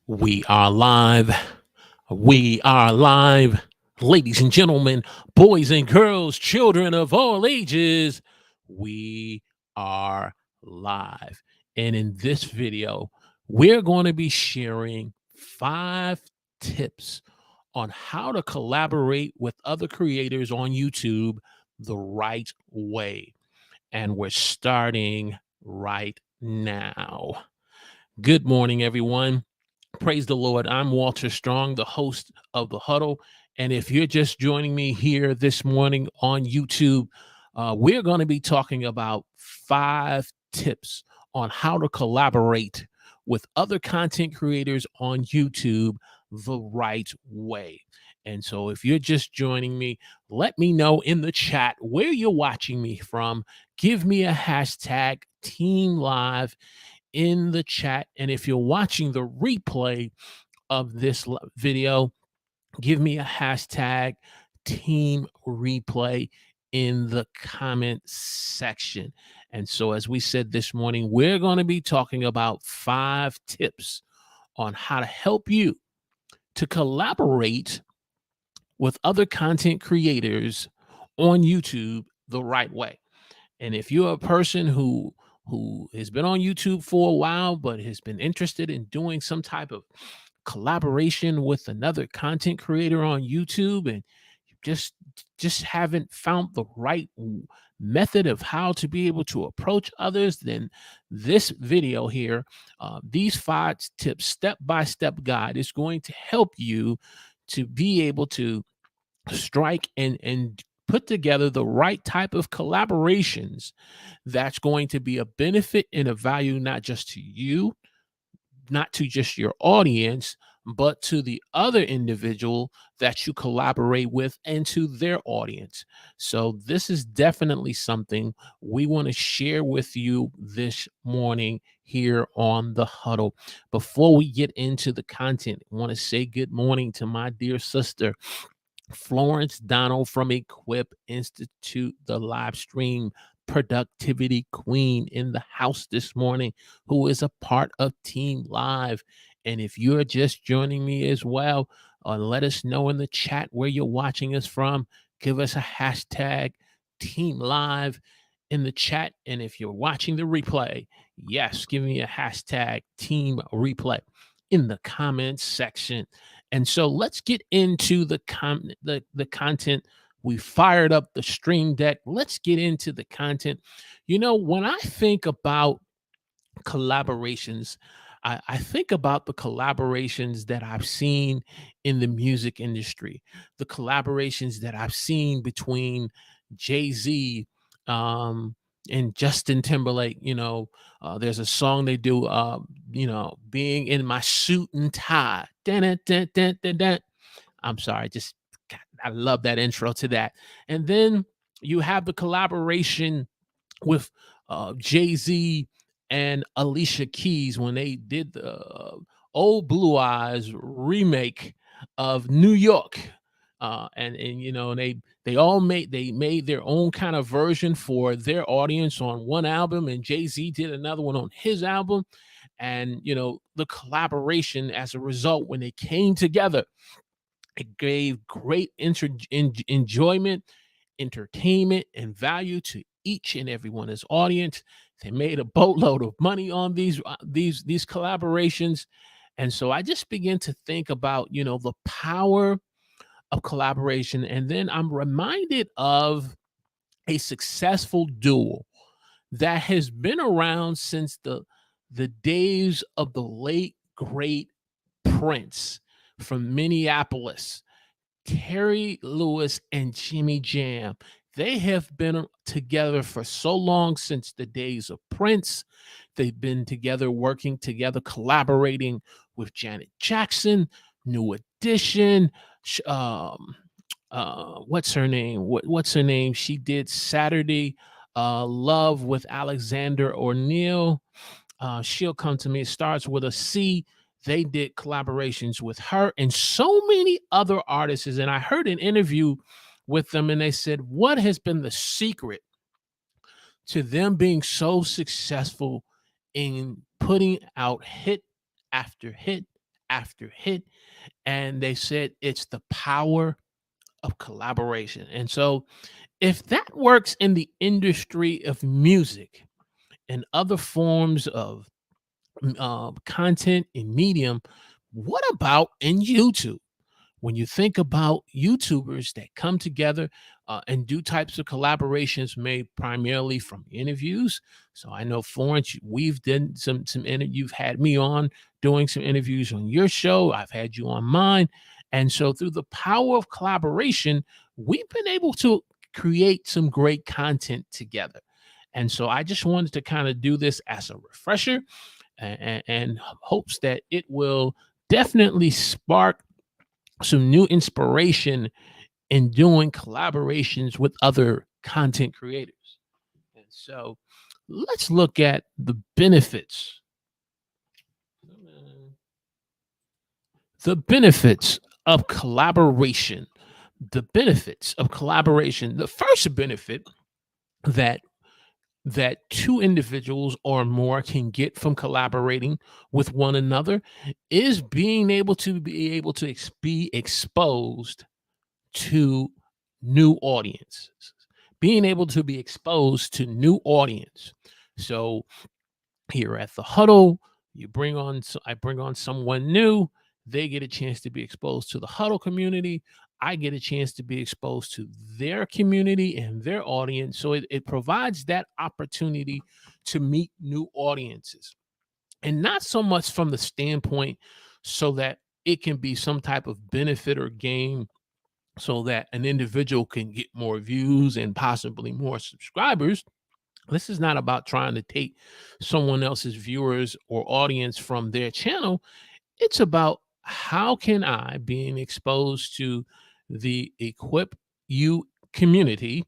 We are live. We are live. Ladies and gentlemen, boys and girls, children of all ages, we are live. And in this video, we're going to be sharing 5 tips on how to collaborate with other creators on YouTube the right way. And we're starting right now. Good morning, everyone. Praise the Lord. I'm Walter Strong, the host of the Huddle. And if you're just joining me here this morning on YouTube, we're going to be talking about 5 tips on how to collaborate with other content creators on YouTube the right way. And so if you're just joining me, let me know in the chat where you're watching me from. Give me a hashtag Team Live in the chat. And if you're watching the replay of this video, give me a hashtag Team Replay in the comment section. And so, as we said this morning, we're going to be talking about 5 tips on how to help you to collaborate with other content creators on YouTube the right way. And if you're a person who has been on YouTube for a while but has been interested in doing some type of collaboration with another content creator on YouTube, and you just haven't found the right method of how to be able to approach others, then this video here, these 5 tips, step-by-step guide, is going to help you to be able to strike and put together the right type of collaborations that's going to be a benefit and a value, not just to you, not to just your audience, but to the other individual that you collaborate with and to their audience. So this is definitely something we want to share with you this morning here on the Huddle. Before we get into the content, I want to say good morning to my dear sister Florence Donald from Equip Institute, the live stream productivity queen in the house this morning, who is a part of Team Live. And if you're just joining me as well, let us know in the chat where you're watching us from. Give us a hashtag Team Live in the chat. And if you're watching the replay, yes, give me a hashtag Team Replay in the comments section. And so let's get into the content. We fired up the stream deck. Let's get into the content. You know, when I think about collaborations, I think about the collaborations that I've seen in the music industry, the collaborations that I've seen between Jay-Z and Justin Timberlake. There's a song they do, being in my suit and tie. Dun, dun, dun, dun, dun. I'm sorry, just I love that intro to that. And then you have the collaboration with Jay-Z and Alicia Keys when they did the Old Blue Eyes remake of New York. And they made their own kind of version for their audience on one album, and Jay-Z did another one on his album. And the collaboration, as a result, when they came together, it gave great enjoyment, entertainment, and value to each and everyone's audience. They made a boatload of money on these collaborations. And so I just begin to think about the power of collaboration. And then I'm reminded of a successful duo that has been around since the days of the late great Prince from Minneapolis, Terry Lewis and Jimmy Jam. They have been together for so long, since the days of Prince. They've been together, working together, collaborating with Janet Jackson, New Edition. What's her name? What's her name? She did Saturday Love with Alexander O'Neill. She'll Come to Me. It starts with a C. They did collaborations with her and so many other artists. And I heard an interview with them, and they said, what has been the secret to them being so successful in putting out hit after hit after hit. And they said it's the power of collaboration. And so, if that works in the industry of music and other forms of content and medium, what about in YouTube? When you think about YouTubers that come together and do types of collaborations made primarily from interviews. So I know Florence, we've done some you've had me on doing some interviews on your show. I've had you on mine. And so through the power of collaboration, we've been able to create some great content together. And so I just wanted to kind of do this as a refresher and hopes that it will definitely spark some new inspiration in doing collaborations with other content creators. And so let's look at the benefits. The benefits of collaboration. The benefits of collaboration. The first benefit that two individuals or more can get from collaborating with one another is being able to be exposed to new audiences, being able to be exposed to new audience. So here at the Huddle, I bring on someone new. They get a chance to be exposed to the Huddle community. I get a chance to be exposed to their community and their audience. So it provides that opportunity to meet new audiences. And not so much from the standpoint so that it can be some type of benefit or gain so that an individual can get more views and possibly more subscribers. This is not about trying to take someone else's viewers or audience from their channel. It's about how can I, being exposed to the Equip You community,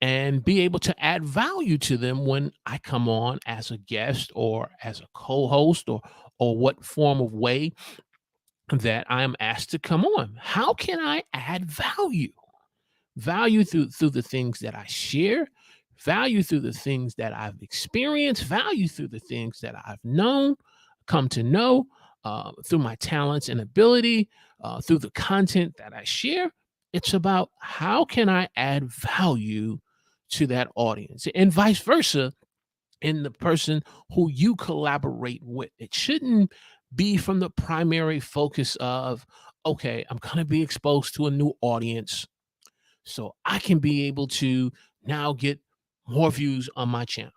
and be able to add value to them when I come on as a guest or as a co-host or what form of way that I am asked to come on. How can I add value? Value through the things that I share, value through the things that I've experienced, value through the things that I've known, come to know, through my talents and ability, through the content that I share. It's about how can I add value to that audience and vice versa in the person who you collaborate with. It shouldn't be from the primary focus of, okay, I'm going to be exposed to a new audience so I can be able to now get more views on my channel.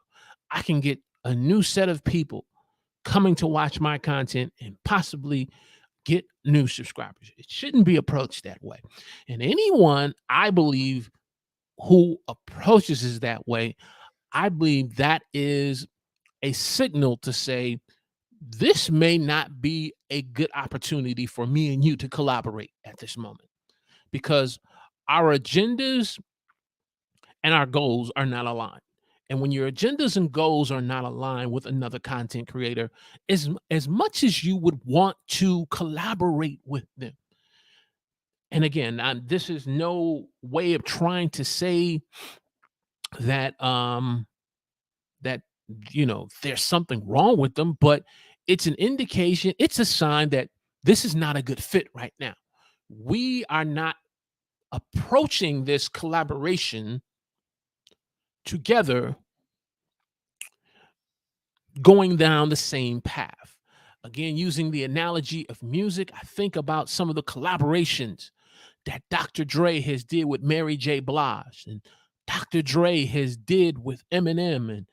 I can get a new set of people coming to watch my content and possibly get new subscribers. It shouldn't be approached that way. And anyone, I believe, who approaches it that way, I believe that is a signal to say, this may not be a good opportunity for me and you to collaborate at this moment because our agendas and our goals are not aligned. And when your agendas and goals are not aligned with another content creator, as much as you would want to collaborate with them. And again, this is no way of trying to say that that there's something wrong with them, but it's an indication, it's a sign that this is not a good fit right now. We are not approaching this collaboration together going down the same path. Again, using the analogy of music, I think about some of the collaborations that Dr. Dre has did with Mary J. Blige, and Dr. Dre has did with Eminem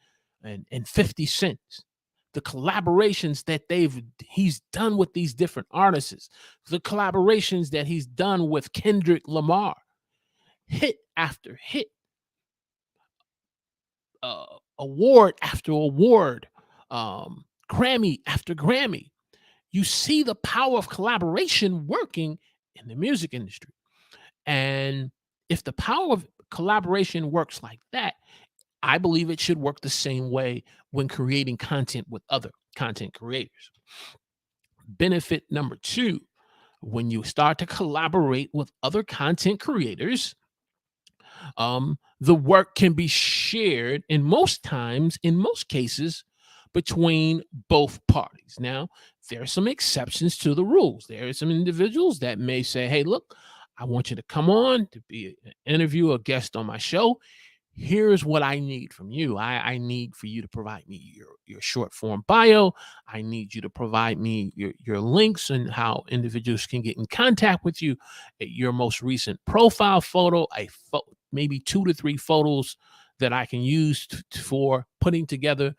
and 50 Cent. The collaborations that he's done with these different artists, the collaborations that he's done with Kendrick Lamar, hit after hit, award after award, Grammy after Grammy. You see the power of collaboration working in the music industry. And if the power of collaboration works like that, I believe it should work the same way when creating content with other content creators. Benefit number 2, when you start to collaborate with other content creators, the work can be shared in most cases between both parties. Now, there are some exceptions to the rules. There are some individuals that may say, hey, look, I want you to come on to be an interview, a guest on my show. Here's what I need from you. I need for you to provide me your short form bio. I need you to provide me your links and how individuals can get in contact with you, your most recent profile photo, maybe 2 to 3 photos that I can use for putting together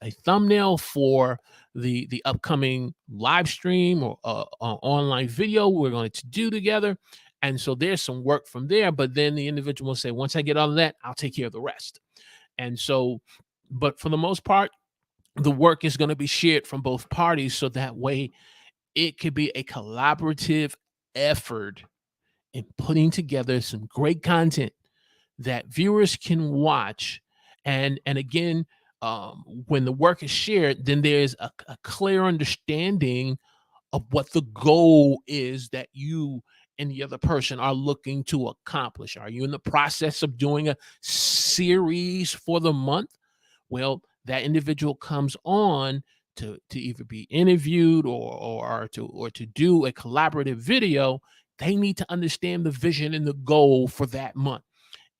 a thumbnail for the upcoming live stream or online video we're going to do together. And so there's some work from there, but then the individual will say, once I get all of that, I'll take care of the rest. And so, but for the most part, the work is going to be shared from both parties. So that way it could be a collaborative effort in putting together some great content that viewers can watch. And again, when the work is shared, then there's a clear understanding of what the goal is that you and the other person are looking to accomplish. Are you in the process of doing a series for the month? Well, that individual comes on to either be interviewed or to do a collaborative video. They need to understand the vision and the goal for that month.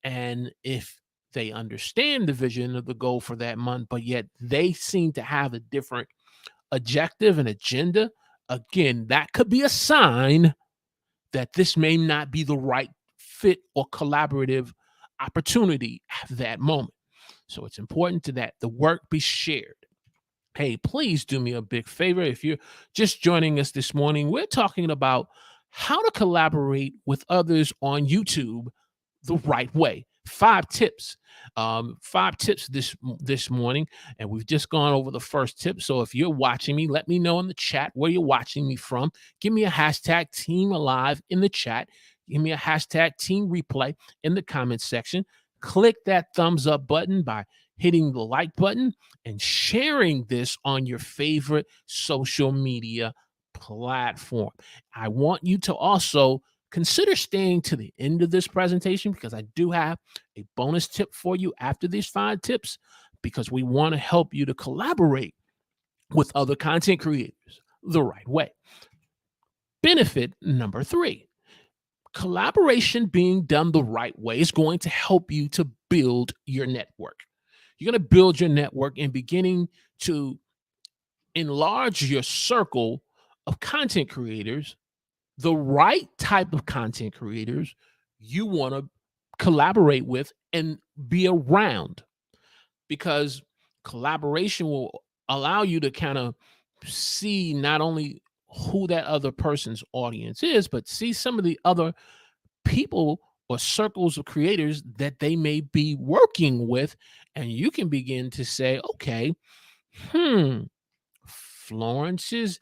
And if they understand the vision of the goal for that month, but yet they seem to have a different objective and agenda, again, that could be a sign that this may not be the right fit or collaborative opportunity at that moment. So it's important that the work be shared. Hey, please do me a big favor. If you're just joining us this morning, we're talking about how to collaborate with others on YouTube the right way. 5 tips. 5 tips this morning, and we've just gone over the first tip. So if you're watching me, let me know in the chat where you're watching me from. Give me a hashtag Team Alive in the chat. Give me a hashtag Team Replay in the comments section. Click that thumbs up button by hitting the like button and sharing this on your favorite social media platform. I want you to also consider staying to the end of this presentation because I do have a bonus tip for you after these 5 tips, because we want to help you to collaborate with other content creators the right way. Benefit number 3, collaboration being done the right way is going to help you to build your network. You're going to build your network and beginning to enlarge your circle of content creators, the right type of content creators you want to collaborate with and be around, because collaboration will allow you to kind of see not only who that other person's audience is, but see some of the other people or circles of creators that they may be working with. And you can begin to say, okay, Florence is,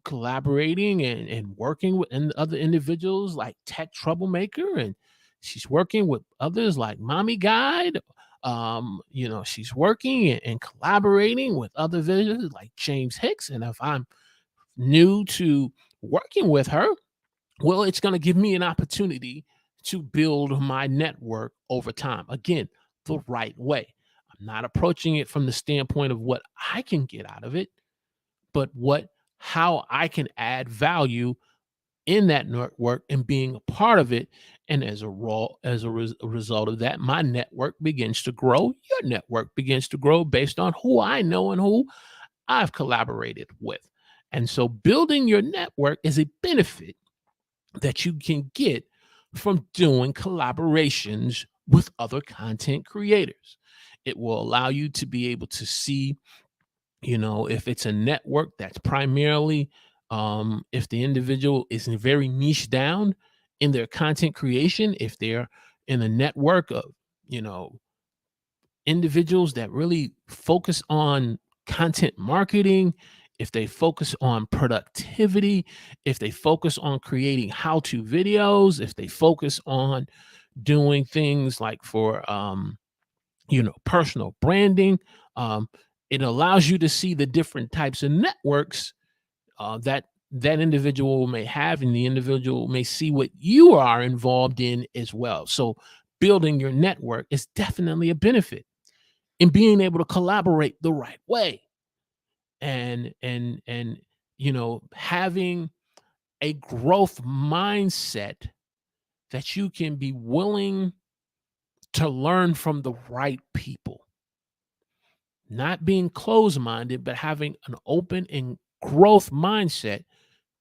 collaborating and working with other individuals like Tech Troublemaker, and she's working with others like Mommy Guide. She's working and collaborating with other visitors like James Hicks. And if I'm new to working with her, well, it's going to give me an opportunity to build my network over time. Again, the right way. I'm not approaching it from the standpoint of what I can get out of it, but how I can add value in that network and being a part of it. And as a result of that, my network begins to grow. Your network begins to grow based on who I know and who I've collaborated with. And so building your network is a benefit that you can get from doing collaborations with other content creators. It will allow you to be able to see, if it's a network that's primarily, if the individual is very niche down in their content creation, if they're in a network of, individuals that really focus on content marketing, if they focus on productivity, if they focus on creating how-to videos, if they focus on doing things like for, personal branding, it allows you to see the different types of networks that individual may have, and the individual may see what you are involved in as well. So building your network is definitely a benefit in being able to collaborate the right way. and having a growth mindset that you can be willing to learn from the right people, not being closed minded, but having an open and growth mindset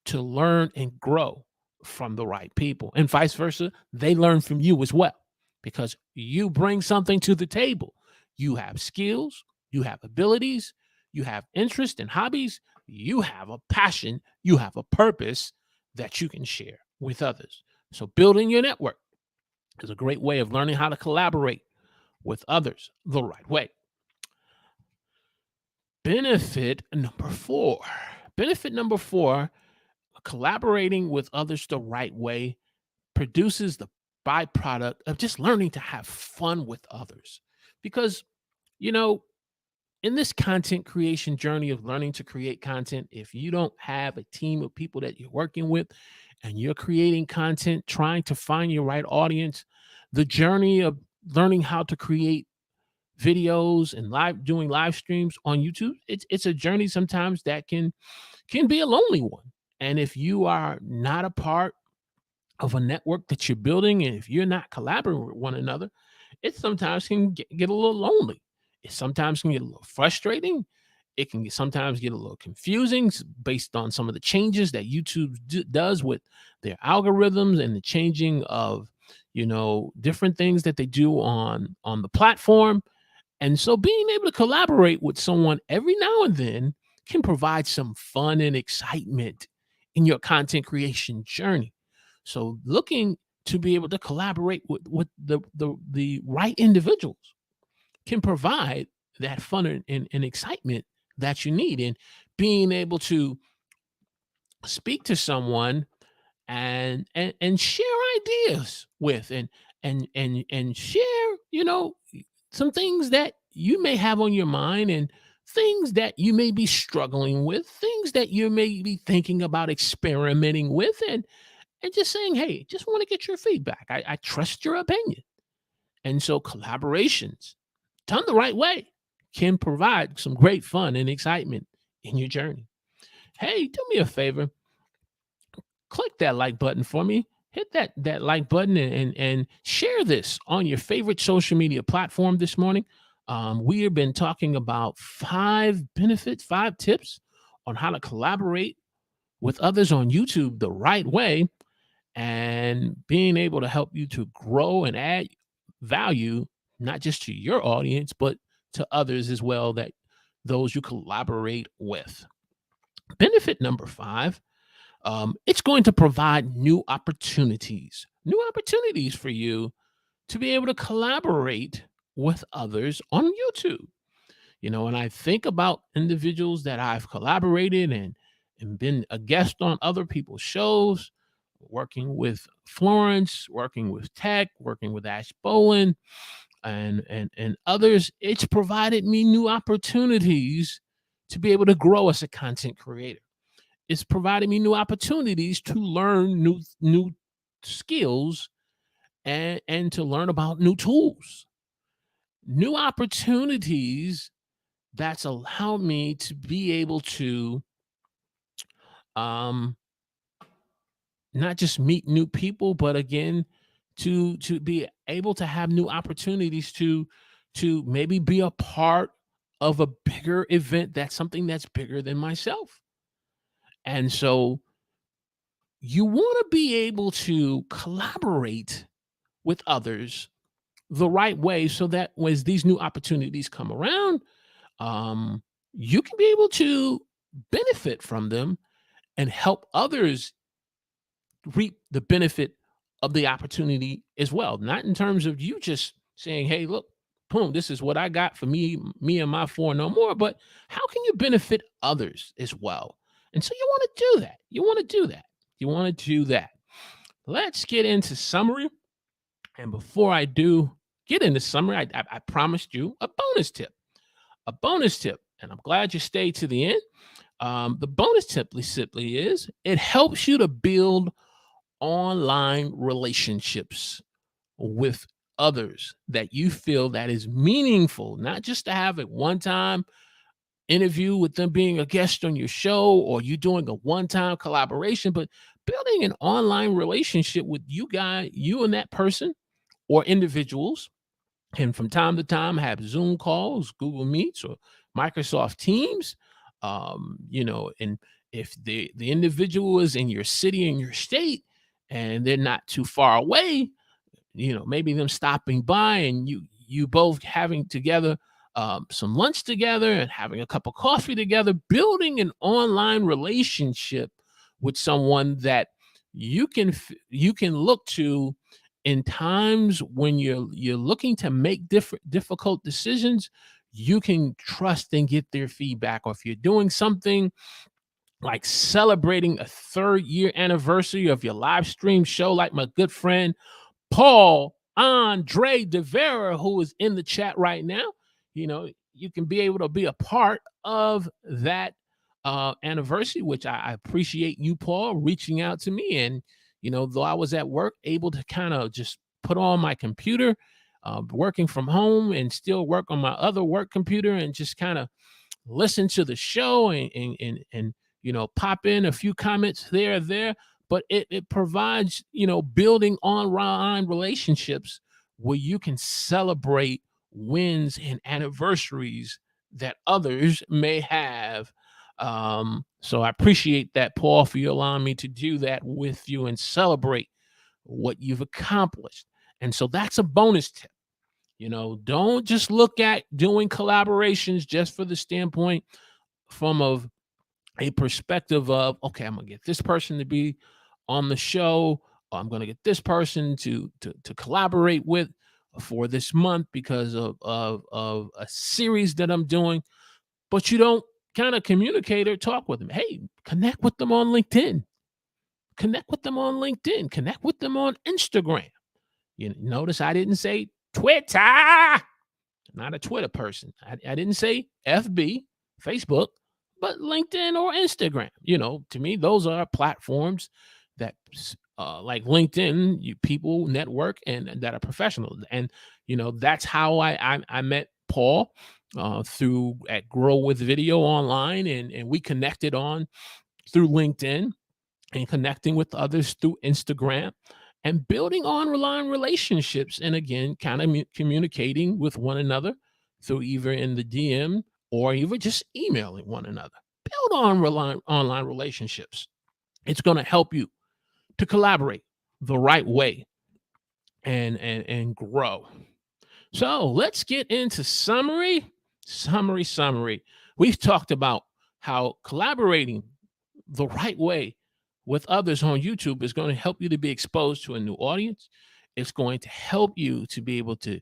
to learn and grow from the right people, and vice versa. They learn from you as well because you bring something to the table. You have skills, you have abilities, you have interest and hobbies, you have a passion, you have a purpose that you can share with others. So, building your network is a great way of learning how to collaborate with others the right way. Benefit number four. Benefit number four, collaborating with others the right way produces the byproduct of just learning to have fun with others. Because, you know, in this content creation journey of learning to create content, if you don't have a team of people that you're working with and you're creating content, trying to find your right audience, the journey of learning how to create videos and doing live streams on YouTube, it's a journey sometimes that can be a lonely one. And if you are not a part of a network that you're building, and if you're not collaborating with one another, it sometimes can get a little lonely. It sometimes can get a little frustrating. It can sometimes get a little confusing based on some of the changes that YouTube does with their algorithms and the changing of different things that they do on the platform. And so being able to collaborate with someone every now and then can provide some fun and excitement in your content creation journey. So looking to be able to collaborate with the right individuals can provide that fun and excitement that you need. And being able to speak to someone and share ideas with and share some things that you may have on your mind, and things that you may be struggling with, things that you may be thinking about experimenting with, and just saying, hey, just want to get your feedback. I trust your opinion. And so collaborations done the right way can provide some great fun and excitement in your journey. Hey, do me a favor, click that like button for me. Hit that like button and share this on your favorite social media platform this morning. We have been talking about 5 benefits, 5 tips on how to collaborate with others on YouTube the right way, and being able to help you to grow and add value, not just to your audience, but to others as well, that those you collaborate with. Benefit number 5, it's going to provide new opportunities for you to be able to collaborate with others on YouTube. And I think about individuals that I've collaborated and been a guest on other people's shows, working with Florence, working with Tech, working with Ash Bowen, and others. It's provided me new opportunities to be able to grow as a content creator. It's provided me new opportunities to learn new skills and to learn about new tools, new opportunities that's allowed me to be able to um not just meet new people, but again, to be able to have new opportunities to maybe be a part of a bigger event, that's something that's bigger than myself. And so you want to be able to collaborate with others the right way, so that as these new opportunities come around, um, you can be able to benefit from them and help others reap the benefit of the opportunity as well. Not in terms of you just saying, hey, look, boom, this is what I got for me and my four no more, but how can you benefit others as well? And so you want to do that. You want to do that. You want to do that. Let's get into summary. And before I do get into summary, I promised you a bonus tip. A bonus tip. And I'm glad you stayed to the end. The bonus tip simply is it helps you to build online relationships with others that you feel that is meaningful, not just to have it one time, interview with them being a guest on your show, or you doing a one-time collaboration, but building an online relationship with you and that person or individuals, and from time to time have Zoom calls, Google Meets, or Microsoft Teams. And if the individual is in your city, in your state, and they're not too far away, maybe them stopping by and you both having together some lunch together and having a cup of coffee together, building an online relationship with someone that you can look to in times when you're looking to make difficult decisions. You can trust and get their feedback. Or if you're doing something like celebrating a 3rd-year anniversary of your live stream show, like my good friend Paul Andre De Vera, who is in the chat right now, you can be able to be a part of that anniversary, which I appreciate you, Paul, reaching out to me. And, though I was at work, able to kind of just put on my computer, working from home, and still work on my other work computer, and just kind of listen to the show and pop in a few comments there. But it provides, building online relationships where you can celebrate wins and anniversaries that others may have. So I appreciate that, Paul, for you allowing me to do that with you and celebrate what you've accomplished. And so that's a bonus tip. Don't just look at doing collaborations just for the standpoint from of a perspective of, okay, I'm gonna get this person to be on the show, or I'm gonna get this person to collaborate with for this month because of a series that I'm doing. But you don't kind of communicate or talk with them. Hey, connect with them on LinkedIn. Connect with them on LinkedIn. Connect with them on Instagram. You notice I didn't say Twitter. Not a Twitter person. I didn't say FB, Facebook, but LinkedIn or Instagram. To me, those are platforms that, like LinkedIn, people network and that are professional. And that's how I met Paul through at Grow with Video online, and we connected on through LinkedIn and connecting with others through Instagram and building online relationships. And again, kind of communicating with one another through either in the DM or even just emailing one another. Build online relationships. It's going to help you to collaborate the right way and grow. So let's get into summary. We've talked about how collaborating the right way with others on YouTube is going to help you to be exposed to a new audience. It's going to help you to be able to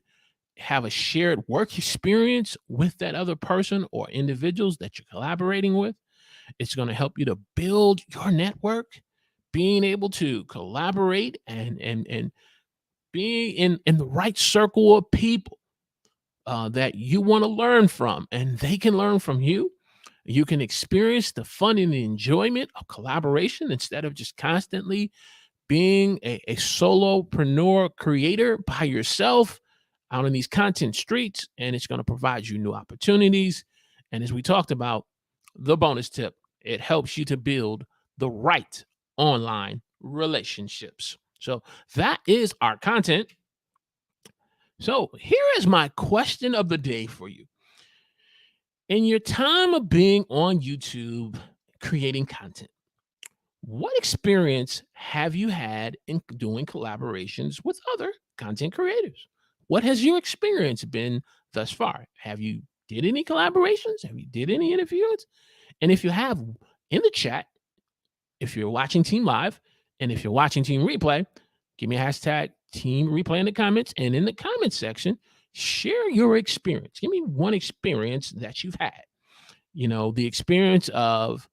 have a shared work experience with that other person or individuals that you're collaborating with. It's going to help you to build your network, being able to collaborate and being in the right circle of people that you want to learn from, and they can learn from you. You can experience the fun and the enjoyment of collaboration instead of just constantly being a solopreneur creator by yourself out in these content streets. And it's going to provide you new opportunities. And as we talked about, the bonus tip, it helps you to build the right online relationships. So that is our content. So here is my question of the day for you. In your time of being on YouTube creating content, what experience have you had in doing collaborations with other content creators? What has your experience been thus far? Have you did any collaborations? Have you did any interviews? And if you have, in the chat, if you're watching Team Live and if you're watching Team Replay, give me a hashtag Team Replay in the comments. And in the comments section, share your experience. Give me one experience that you've had. The experience of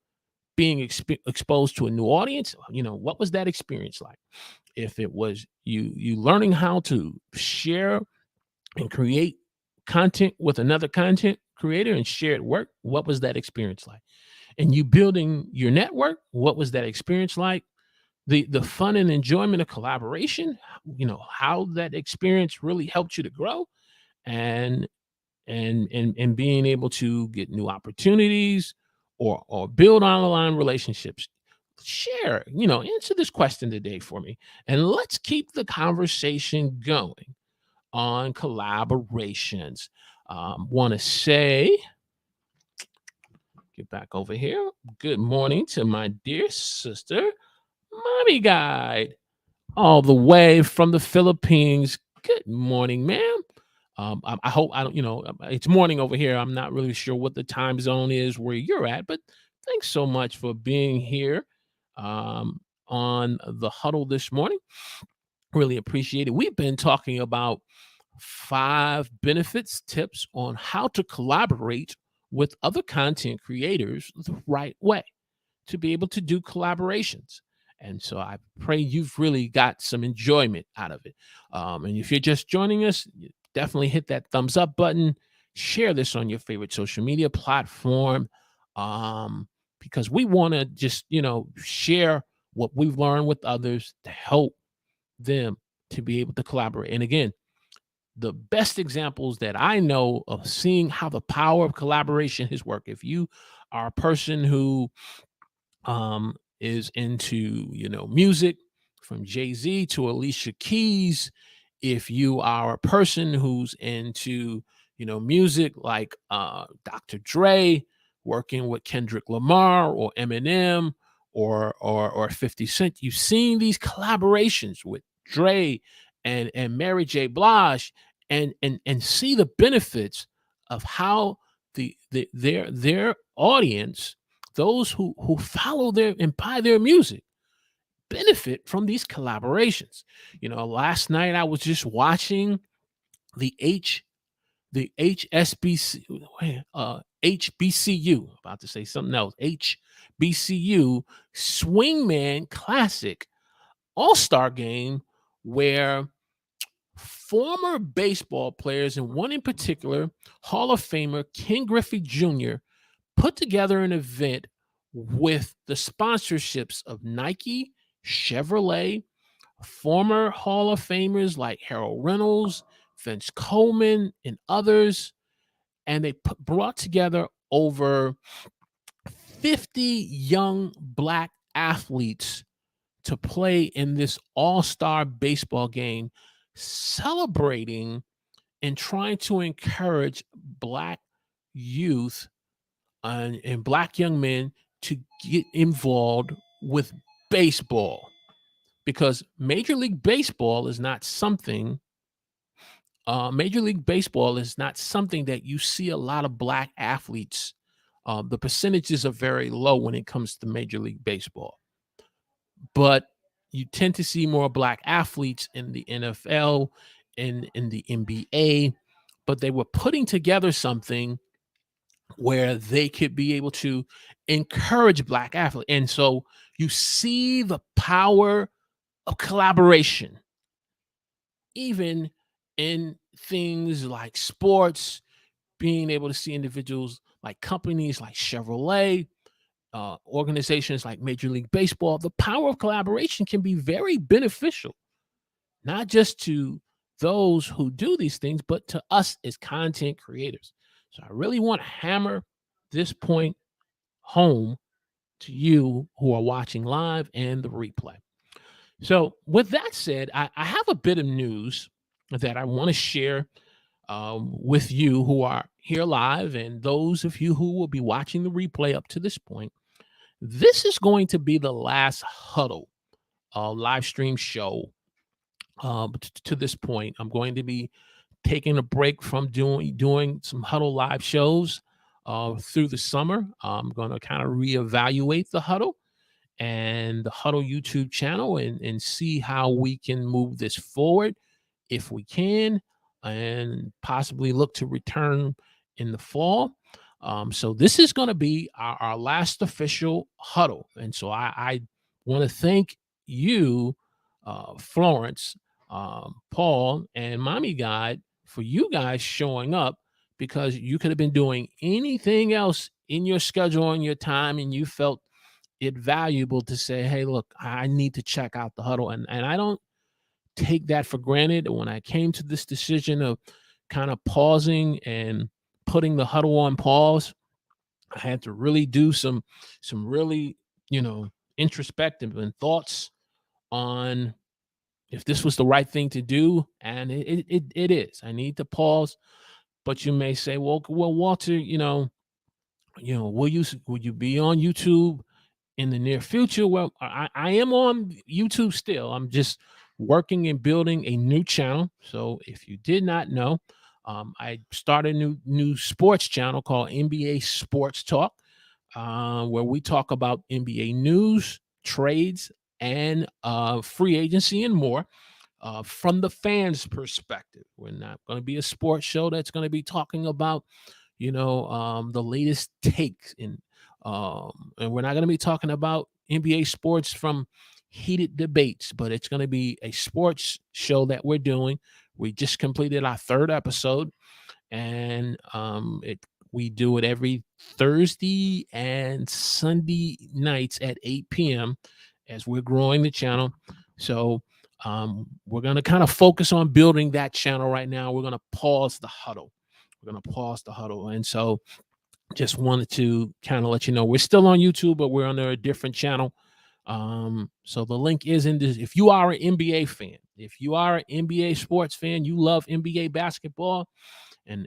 being exposed to a new audience. What was that experience like? If it was you learning how to share and create content with another content creator and share it work, what was that experience like? And you building your network, what was that experience like? The fun and enjoyment of collaboration, how that experience really helped you to grow. And and being able to get new opportunities or build online relationships. Share, answer this question today for me, and let's keep the conversation going on collaborations. Want to say, get back over here. Good morning to my dear sister, Mommy Guide, all the way from the Philippines. Good morning, ma'am. I hope I don't, it's morning over here. I'm not really sure what the time zone is where you're at, but thanks so much for being here on the huddle this morning. Really appreciate it. We've been talking about 5 benefits, tips on how to collaborate with other content creators the right way to be able to do collaborations. And so I pray you've really got some enjoyment out of it. And if you're just joining us, definitely hit that thumbs up button. Share this on your favorite social media platform, because we want to just, share what we've learned with others to help them to be able to collaborate. And again, the best examples that I know of seeing how the power of collaboration has worked. If you are a person who is into, music, from Jay-Z to Alicia Keys, if you are a person who's into, music like Dr. Dre working with Kendrick Lamar or Eminem or 50 Cent, you've seen these collaborations with Dre and Mary J. Blige, and see the benefits of how their audience, those who follow their and buy their music, benefit from these collaborations. Last night I was just watching the HSBC HBCU, about to say something else, HBCU Swingman Classic All-Star game, where former baseball players, and one in particular, Hall of Famer Ken Griffey Jr., put together an event with the sponsorships of Nike, Chevrolet, former Hall of Famers like Harold Reynolds, Vince Coleman, and others. And they brought together over 50 young Black athletes to play in this all-star baseball game, celebrating and trying to encourage Black youth and Black young men to get involved with baseball, because Major League Baseball is not something. Major League Baseball is not something that you see a lot of Black athletes. The percentages are very low when it comes to Major League Baseball, but you tend to see more Black athletes in the NFL and in the NBA. But they were putting together something where they could be able to encourage Black athletes. And so you see the power of collaboration, even in things like sports, being able to see individuals like companies like Chevrolet, organizations like Major League Baseball. The power of collaboration can be very beneficial, not just to those who do these things, but to us as content creators. So I really want to hammer this point home to you who are watching live and the replay. So with that said, I have a bit of news that I want to share with you who are here live, and those of you who will be watching the replay up to this point. This is going to be the last Huddle live stream show. To this point, I'm going to be taking a break from doing some Huddle live shows through the summer. I'm going to kind of reevaluate the Huddle and the Huddle YouTube channel, and see how we can move this forward if we can, and possibly look to return in the fall. So this is going to be our last official Huddle. And so I want to thank you, Florence, Paul, and Mommy Guide, for you guys showing up, because you could have been doing anything else in your schedule and your time, and you felt it valuable to say, hey, look, I need to check out the Huddle. And I don't take that for granted. When I came to this decision of kind of pausing and putting the huddle on pause. I had to really do some really, introspective and thoughts on if this was the right thing to do, and it is. I need to pause. But you may say, well, Walter, will you be on YouTube in the near future? Well, I am on YouTube still. I'm just working and building a new channel. So if you did not know, I started a new sports channel called NBA Sports Talk, where we talk about NBA news, trades, and free agency and more from the fans' perspective. We're not going to be a sports show that's going to be talking about, the latest takes and we're not going to be talking about NBA sports from heated debates, but it's going to be a sports show that we're doing. We just completed our third episode, and we do it every Thursday and Sunday nights at 8 p.m. as we're growing the channel. So we're going to kind of focus on building that channel right now. We're going to pause the huddle. And so just wanted to kind of let you know we're still on YouTube, but we're under a different channel. So the link is in this. If you are an NBA fan, if you are an NBA sports fan, you love NBA basketball, and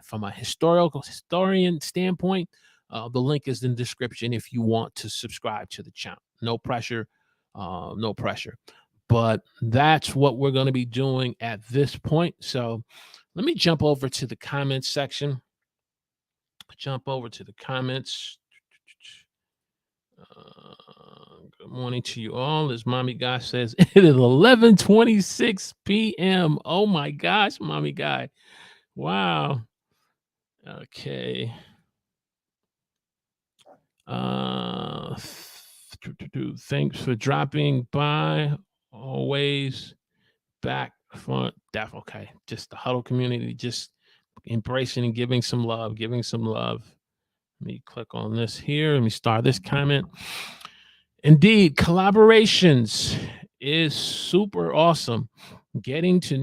from a historian standpoint, the link is in the description if you want to subscribe to the channel. No pressure, no pressure. But that's what we're going to be doing at this point. So let me jump over to the comments section. Jump over to the comments. Good morning to you all. As Mommy Guy says, it is 11:26 p.m. Oh my gosh, Mommy Guy. Wow. Okay. Thanks for dropping by. Always back front. Okay. Just the huddle community, just embracing and giving some love. Let me click on this here. Let me start this comment. Indeed, collaborations is super awesome. Getting to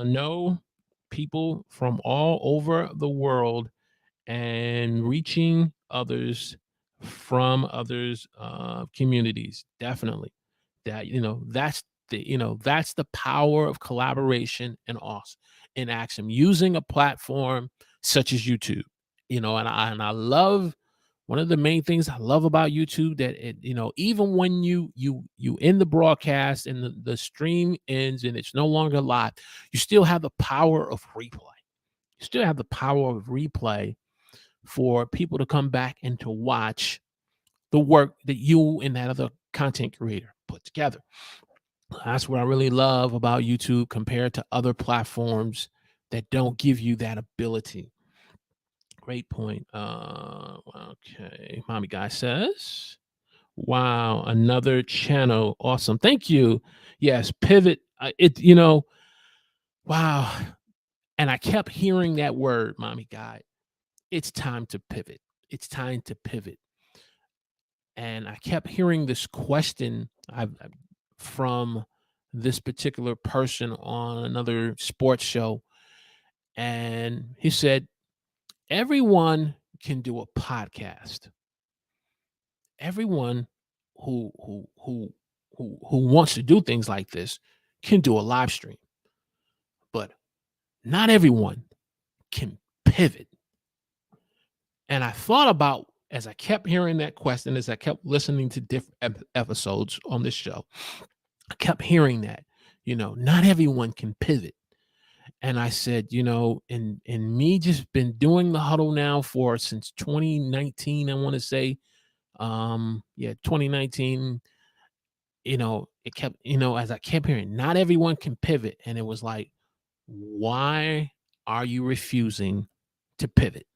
know people from all over the world and reaching others from others communities, definitely. That's the power of collaboration and awesome in action, using a platform such as YouTube. And I love, one of the main things I love about YouTube, that even when you end the broadcast and the stream ends and it's no longer live, you still have the power of replay. You still have the power of replay for people to come back and to watch the work that you and that other content creator put together. That's what I really love about YouTube compared to other platforms that don't give you that ability. Great point. Okay. Mommy Guy says, wow, another channel. Awesome. Thank you. Yes, pivot. Wow. And I kept hearing that word, Mommy Guy. It's time to pivot. It's time to pivot. And I kept hearing this question from this particular person on another sports show. And he said, everyone can do a podcast. Everyone who wants to do things like this can do a live stream. But not everyone can pivot. And I thought about, as I kept hearing that question, as I kept listening to different episodes on this show, I kept hearing that, not everyone can pivot. And I said, and me just been doing the huddle now since 2019, I want to say, 2019, it kept, as I kept hearing, not everyone can pivot. And it was like, why are you refusing to pivot?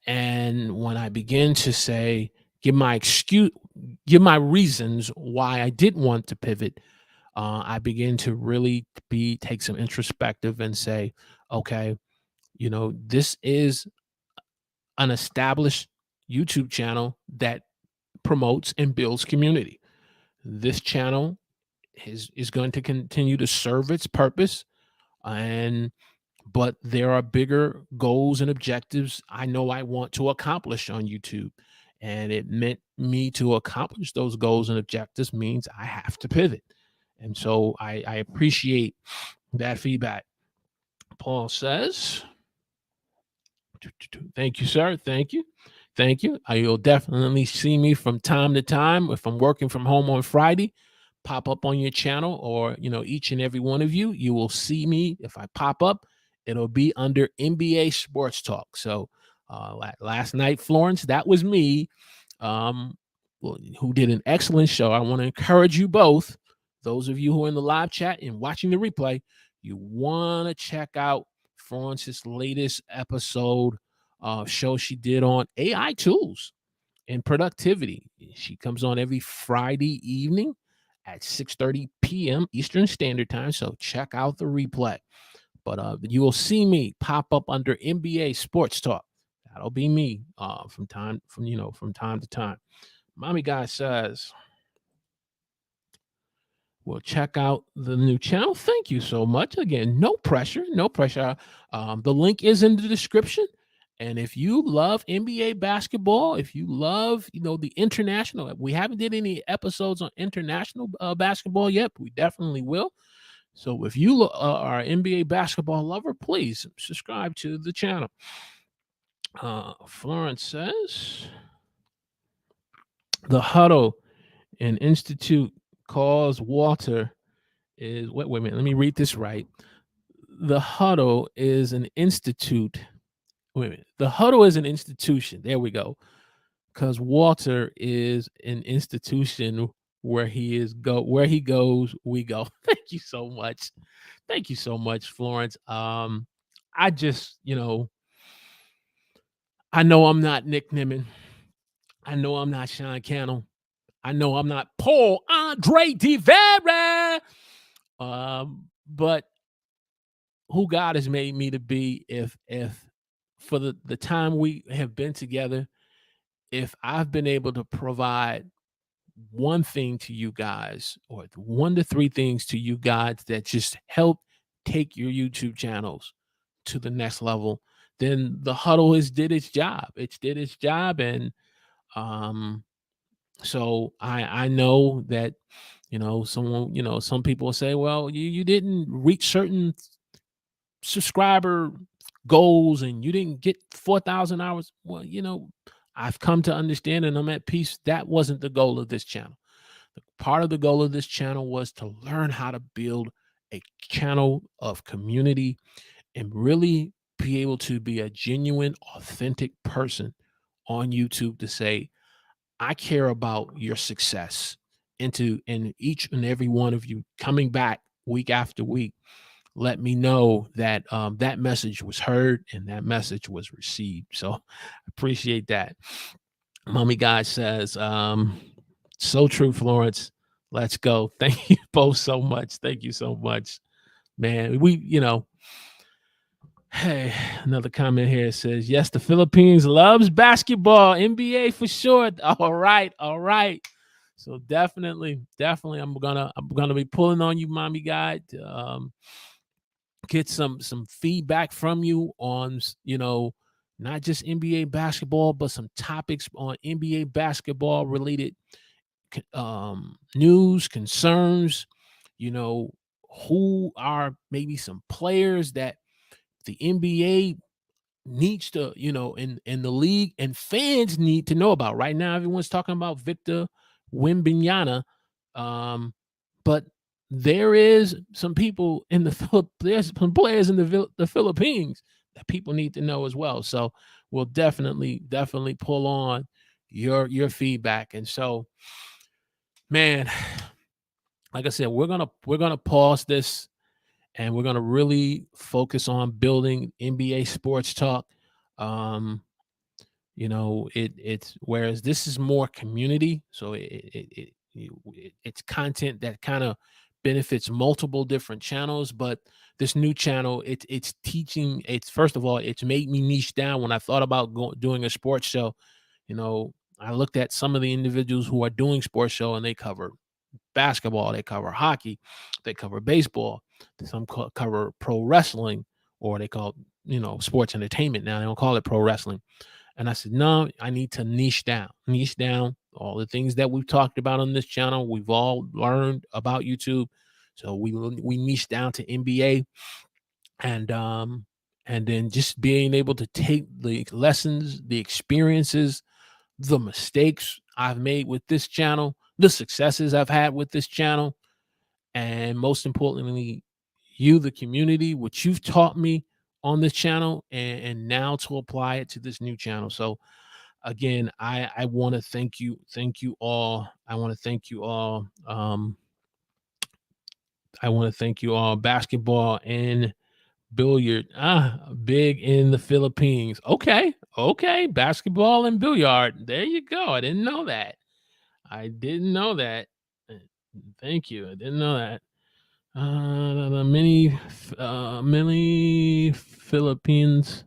And when I begin to give my reasons why I didn't want to pivot, I begin to really take some introspective and say, okay, this is an established YouTube channel that promotes and builds community. This channel is going to continue to serve its purpose, and but there are bigger goals and objectives I know I want to accomplish on YouTube. And it meant me to accomplish those goals and objectives means I have to pivot. And so I appreciate that feedback. Paul says, thank you, sir. Thank you. Thank you. You'll definitely see me from time to time. If I'm working from home on Friday, pop up on your channel, or, each and every one of you, you will see me. If I pop up, it'll be under NBA Sports Talk. So last night, Florence, that was me, who did an excellent show. I want to encourage you both, those of you who are in the live chat and watching the replay, you want to check out Florence's latest episode show she did on AI tools and productivity. She comes on every Friday evening at 6:30 p.m. Eastern Standard Time. So check out the replay. But you will see me pop up under NBA Sports Talk. That'll be me from time to time. Mommy Guy says, well, check out the new channel. Thank you so much. Again, no pressure, no pressure. The link is in the description. And if you love NBA basketball, if you love, the international, we haven't did any episodes on international basketball yet, but we definitely will. So if you are an NBA basketball lover, please subscribe to the channel. Florence says, the Huddle and Institute calls Walter is, wait a minute, let me read this right. The Huddle is an institute. Wait a minute. The Huddle is an institution. There we go. Because Walter is an institution where he goes, we go. Thank you so much. Thank you so much, Florence. I just, I know I'm not Nick Nimmin. I know I'm not Sean Cannell. I know I'm not Paul Andre DeVera. But who God has made me to be, if for the time we have been together, if I've been able to provide one thing to you guys, or 1 to 3 things to you guys that just help take your YouTube channels to the next level, then the Huddle has did its job. It's did its job. And so I know that, some people will say, well, you didn't reach certain subscriber goals and you didn't get 4,000 hours. Well, I've come to understand, and I'm at peace. That wasn't the goal of this channel. Part of the goal of this channel was to learn how to build a channel of community and really be able to be a genuine, authentic person on YouTube, to say, I care about your success, and each and every one of you coming back week after week, let me know that that message was heard and that message was received. So I appreciate that. Mommy Guy says, so true, Florence. Let's go. Thank you both so much. Thank you so much, man. Hey, another comment here says, yes, the Philippines loves basketball, NBA for sure. All right. So definitely, I'm gonna be pulling on you, Mommy Guy, to get some feedback from you on, not just NBA basketball, but some topics on NBA basketball related news, concerns, who are maybe some players that the NBA needs to, in the league, and fans need to know about. Right now, everyone's talking about Victor Wembanyama, but there is some people in there's some players in the Philippines that people need to know as well. So we'll definitely pull on your feedback. And so, man, like I said, we're gonna pause this, and we're gonna really focus on building NBA sports talk. It's whereas this is more community, so it's content that kind of benefits multiple different channels. But this new channel, it's teaching. It's, first of all, it's made me niche down. When I thought about doing a sports show, I looked at some of the individuals who are doing sports show, and they cover basketball, they cover hockey, they cover baseball, some cover pro wrestling, or they call it, sports entertainment now. They don't call it pro wrestling. And I said, no, I need to niche down all the things that we've talked about on this channel. We've all learned about YouTube. So we niche down to NBA, and then just being able to take the lessons, the experiences, the mistakes I've made with this channel, the successes I've had with this channel, and most importantly, you, the community, what you've taught me on this channel, and now to apply it to this new channel. So again, I want to thank you all. I want to thank you all. I want to thank you all. Basketball and billiard, big in the Philippines. Okay, basketball and billiard. There you go. I didn't know that. I didn't know that. Uh, Thank you. I didn't know that. Many Philippines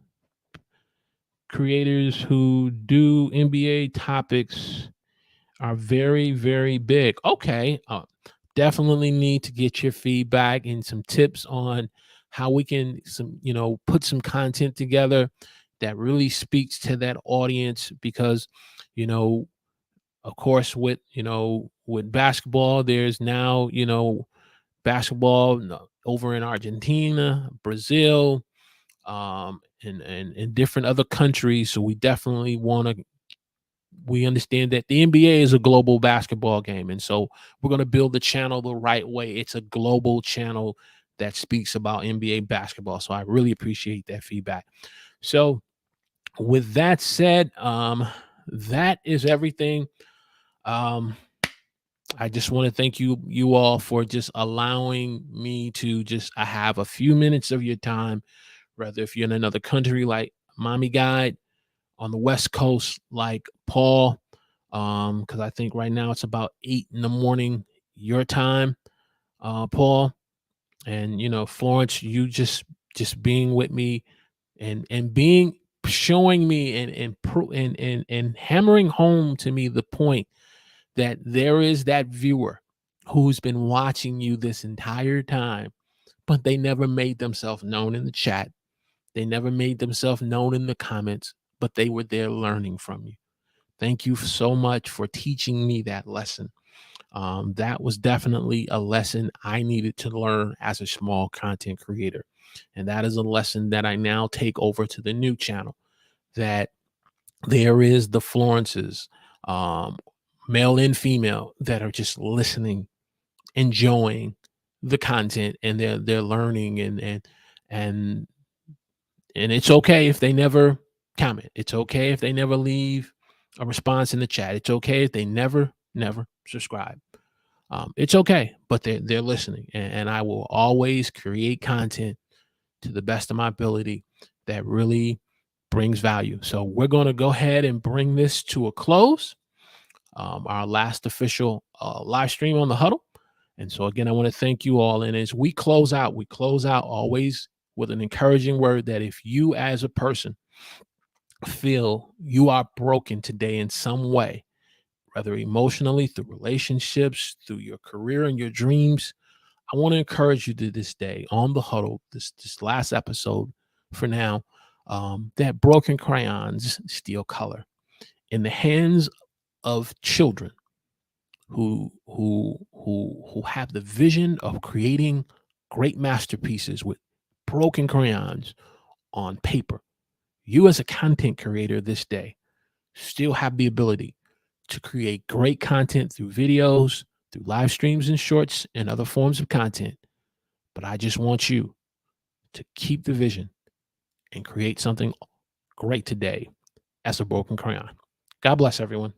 creators who do NBA topics are very, very big. Okay. Definitely need to get your feedback and some tips on how we can put some content together that really speaks to that audience, because you know of course with basketball, there's now basketball over in Argentina, Brazil, and in different other countries. So we definitely we understand that the NBA is a global basketball game. And so we're going to build the channel the right way. It's a global channel that speaks about NBA basketball. So I really appreciate that feedback. So with that said, that is everything. I just want to thank you all for just allowing me to just have a few minutes of your time, whether if you're in another country like Mommy Guide, on the West Coast like Paul, because I think right now it's about 8 in the morning your time, Paul, and Florence, you just being with me and being showing me and hammering home to me the point that there is that viewer who's been watching you this entire time, but they never made themselves known in the chat. They never made themselves known in the comments, but they were there learning from you. Thank you so much for teaching me that lesson. That was definitely a lesson I needed to learn as a small content creator. And that is a lesson that I now take over to the new channel, that there is the Florences, male and female, that are just listening, enjoying the content, and they're learning, and it's okay if they never comment. It's okay if they never leave a response in the chat. It's okay if they never subscribe. It's okay, but they're listening, and I will always create content to the best of my ability that really brings value. So we're going to go ahead and bring this to a close. Our last official live stream on the Huddle. And so again, I want to thank you all. And as we close out always with an encouraging word, that if you as a person feel you are broken today in some way, whether emotionally, through relationships, through your career and your dreams, I want to encourage you to this day on the Huddle, this last episode for now, that broken crayons steal color in the hands of children who have the vision of creating great masterpieces with broken crayons on paper. You as a content creator this day still have the ability to create great content through videos, through live streams and shorts and other forms of content. But I just want you to keep the vision and create something great today as a broken crayon. God bless everyone.